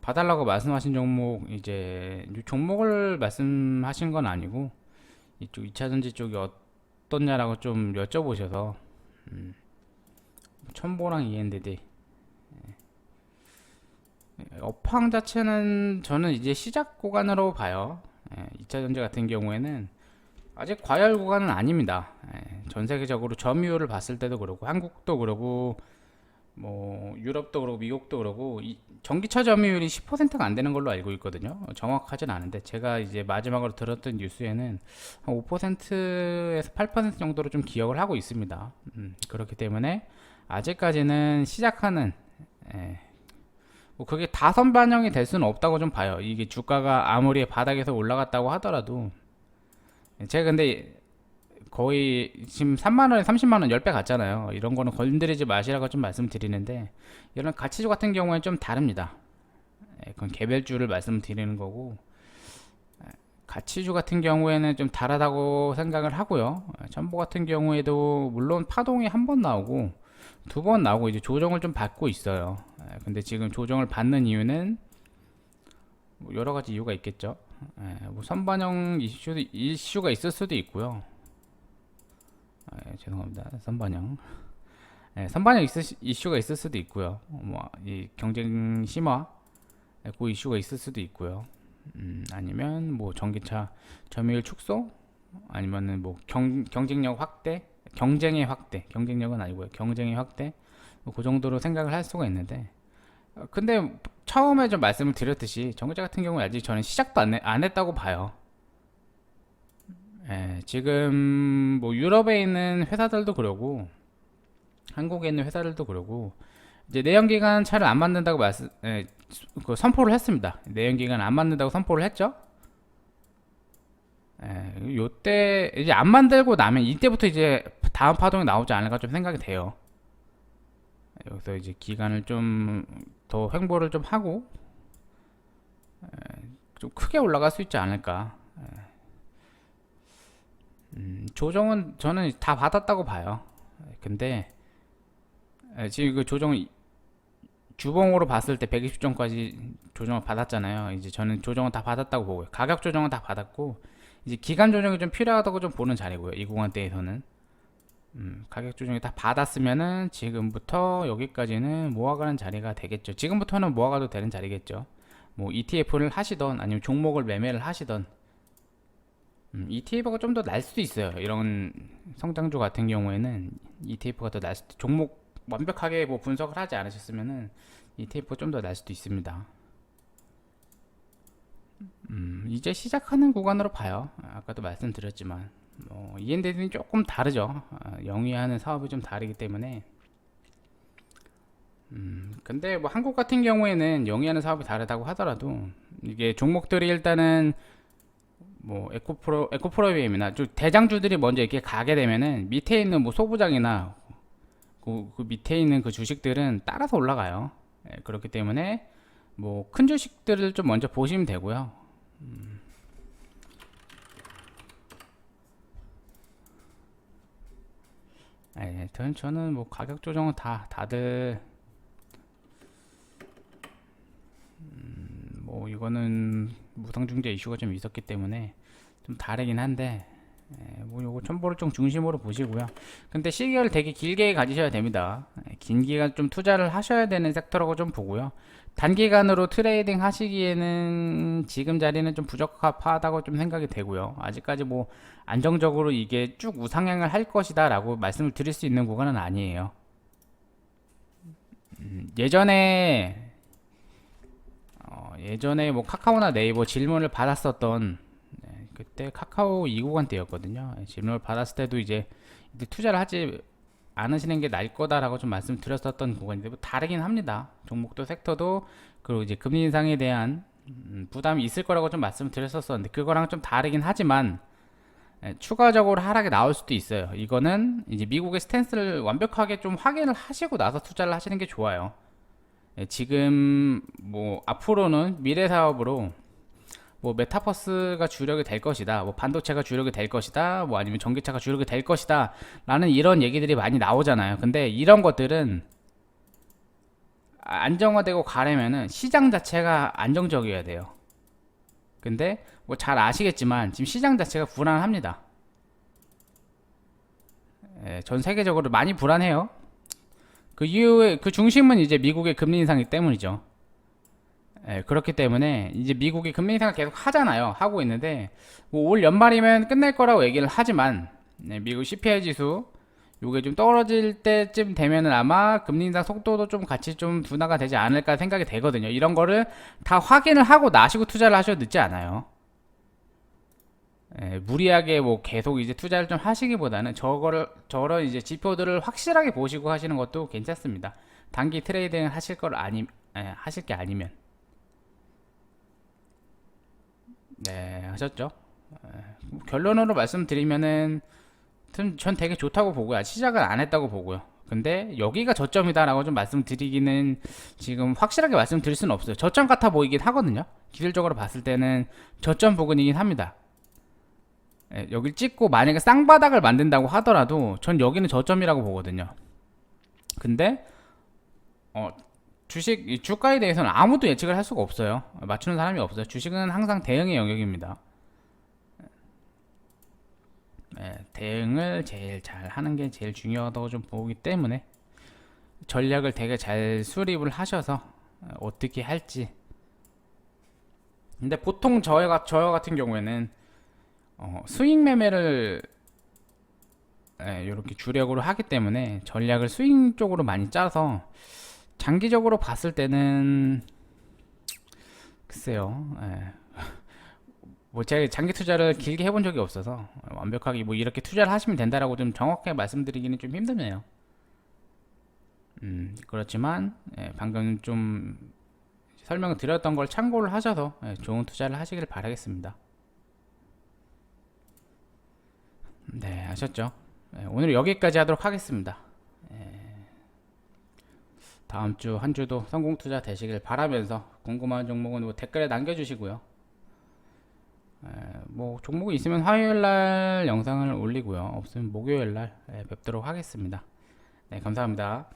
봐달라고 말씀하신 종목, 이제 종목을 말씀하신 건 아니고 이쪽 2차전지 쪽이 어떻냐라고 좀 여쭤보셔서 첨보랑 ENDD 업황 자체는 저는 이제 시작 구간으로 봐요. 2차전지 같은 경우에는 아직 과열 구간은 아닙니다. 전 세계적으로 점유율을 봤을 때도 그렇고 한국도 그러고 뭐 유럽도 그러고 미국도 그러고 이 전기차 점유율이 10%가 안 되는 걸로 알고 있거든요. 정확하진 않은데 제가 이제 마지막으로 들었던 뉴스에는 한 5%에서 8% 정도로 좀 기억을 하고 있습니다. 그렇기 때문에 아직까지는 시작하는 뭐 그게 다 선반영이 될 수는 없다고 좀 봐요. 이게 주가가 아무리 바닥에서 올라갔다고 하더라도 제가 근데 거의 지금 3만원에 30만원 10배 갔잖아요. 이런 거는 건드리지 마시라고 좀 말씀드리는데 이런 가치주 같은 경우에는 좀 다릅니다. 그건 개별주를 말씀드리는 거고 가치주 같은 경우에는 좀 다르다고 생각을 하고요. 첨보 같은 경우에도 물론 파동이 한 번 나오고 두 번 나오고 이제 조정을 좀 받고 있어요. 근데 지금 조정을 받는 이유는 뭐 여러 가지 이유가 있겠죠. 뭐 선반영 이슈가 있을 수도 있고요. 죄송합니다. 선반영. 선반영 이슈가 있을 수도 있고요. 뭐 이 경쟁 심화 그 이슈가 있을 수도 있고요. 아니면 뭐 전기차 점유율 축소, 아니면은 뭐 경쟁력 확대, 경쟁의 확대, 경쟁력은 아니고요. 경쟁의 확대, 뭐그 정도로 생각을 할 수가 있는데, 근데 처음에 좀 말씀을 드렸듯이 전기차 같은 경우는 아직 저는 시작도 안 했다고 봐요. 지금 뭐 유럽에 있는 회사들도 그러고 한국에 있는 회사들도 그러고 이제 내연기관 차를 안 만든다고 그 선포를 했습니다. 내연기관 안 만든다고 선포를 했죠. 요때 이제 안 만들고 나면 이때부터 이제 다음 파동이 나오지 않을까 좀 생각이 돼요. 여기서 이제 기간을 좀 더 횡보를 좀 하고 좀 크게 올라갈 수 있지 않을까. 조정은 저는 다 받았다고 봐요. 근데 지금 그 조정 주봉으로 봤을 때 120점까지 조정을 받았잖아요. 이제 저는 조정은 다 받았다고 보고요. 가격 조정은 다 받았고 이제 기간 조정이 좀 필요하다고 좀 보는 자리고요. 이 구간대에서는 가격 조정이 다 받았으면은 지금부터 여기까지는 모아가는 자리가 되겠죠. 지금부터는 모아가도 되는 자리겠죠. 뭐 ETF를 하시던 아니면 종목을 매매를 하시던 ETF가 좀 더 날 수도 있어요. 이런 성장주 같은 경우에는 ETF가 더 날 수도, 종목 완벽하게 뭐 분석을 하지 않으셨으면은 ETF가 좀 더 날 수도 있습니다. 이제 시작하는 구간으로 봐요. 아까도 말씀드렸지만 뭐 END는 조금 다르죠. 영위하는 사업이 좀 다르기 때문에 근데 뭐 한국 같은 경우에는 영위하는 사업이 다르다고 하더라도 이게 종목들이 일단은 뭐 에코프로비엠이나 좀 대장주들이 먼저 이렇게 가게 되면은 밑에 있는 뭐 소부장이나 그 밑에 있는 그 주식들은 따라서 올라가요. 그렇기 때문에 뭐 큰 주식들을 좀 먼저 보시면 되고요. 저는 뭐 가격 조정은 다들 뭐 이거는 무상중재 이슈가 좀 있었기 때문에 좀 다르긴 한데 뭐 요거 첨보를 좀 중심으로 보시고요. 근데 시기를 되게 길게 가지셔야 됩니다. 긴 기간 좀 투자를 하셔야 되는 섹터라고 좀 보고요. 단기간으로 트레이딩 하시기에는 지금 자리는 좀 부적합하다고 좀 생각이 되고요. 아직까지 뭐 안정적으로 이게 쭉 우상향을 할 것이다 라고 말씀을 드릴 수 있는 구간은 아니에요. 예전에 예전에 뭐 카카오나 네이버 질문을 받았었던 그때 카카오 2구간 때였거든요. 질문을 받았을 때도 이제 투자를 하지 않으시는 게 나을 거다라고 좀 말씀드렸었던 구간인데 뭐 다르긴 합니다. 종목도 섹터도 그리고 이제 금리 인상에 대한 부담이 있을 거라고 좀 말씀드렸었는데 그거랑 좀 다르긴 하지만 추가적으로 하락이 나올 수도 있어요. 이거는 이제 미국의 스탠스를 완벽하게 좀 확인을 하시고 나서 투자를 하시는 게 좋아요. 지금 뭐 앞으로는 미래 사업으로 뭐 메타버스가 주력이 될 것이다, 뭐 반도체가 주력이 될 것이다, 뭐 아니면 전기차가 주력이 될 것이다 라는 이런 얘기들이 많이 나오잖아요. 근데 이런 것들은 안정화되고 가려면은 시장 자체가 안정적이어야 돼요. 근데 뭐 잘 아시겠지만 지금 시장 자체가 불안합니다. 예, 전 세계적으로 많이 불안해요. 그 이유의 그 중심은 이제 미국의 금리 인상이기 때문이죠. 예, 그렇기 때문에 이제 미국이 금리 인상을 계속 하잖아요. 하고 있는데 뭐올 연말이면 끝날 거라고 얘기를 하지만 네, 미국 CPI 지수 요게 좀 떨어질 때쯤 되면은 아마 금리 인상 속도도 좀 같이 좀 둔화가 되지 않을까 생각이 되거든요. 이런 거를 다 확인을 하고 나시고 투자를 하셔도 늦지 않아요. 예, 무리하게 뭐 계속 이제 투자를 좀 하시기보다는 저런 이제 지표들을 확실하게 보시고 하시는 것도 괜찮습니다. 단기 트레이딩 하실 걸 아니 하실 게 아니면. 네, 하셨죠? 결론으로 말씀드리면은 전 되게 좋다고 보고요. 시작은 안 했다고 보고요. 근데 여기가 저점이다라고 좀 말씀드리기는 지금 확실하게 말씀드릴 수는 없어요. 저점 같아 보이긴 하거든요. 기술적으로 봤을 때는 저점 부근이긴 합니다. 예, 여길 찍고 만약에 쌍바닥을 만든다고 하더라도 전 여기는 저점이라고 보거든요. 근데 주식 주가에 대해서는 아무도 예측을 할 수가 없어요. 맞추는 사람이 없어요. 주식은 항상 대응의 영역입니다. 예, 대응을 제일 잘 하는 게 제일 중요하다고 좀 보기 때문에 전략을 되게 잘 수립을 하셔서 어떻게 할지. 근데 보통 저 같은 경우에는 스윙 매매를 이렇게 주력으로 하기 때문에 전략을 스윙 쪽으로 많이 짜서 장기적으로 봤을 때는 글쎄요. 뭐 제가 장기 투자를 길게 해본 적이 없어서 완벽하게 뭐 이렇게 투자를 하시면 된다라고 좀 정확하게 말씀드리기는 좀 힘드네요. 그렇지만 방금 좀 설명을 드렸던 걸 참고를 하셔서 좋은 투자를 하시길 바라겠습니다. 네, 아셨죠? 오늘 여기까지 하도록 하겠습니다. 다음 주 한 주도 성공 투자 되시길 바라면서 궁금한 종목은 뭐 댓글에 남겨주시고요. 뭐 종목이 있으면 화요일 날 영상을 올리고요. 없으면 목요일 날 뵙도록 하겠습니다. 네, 감사합니다.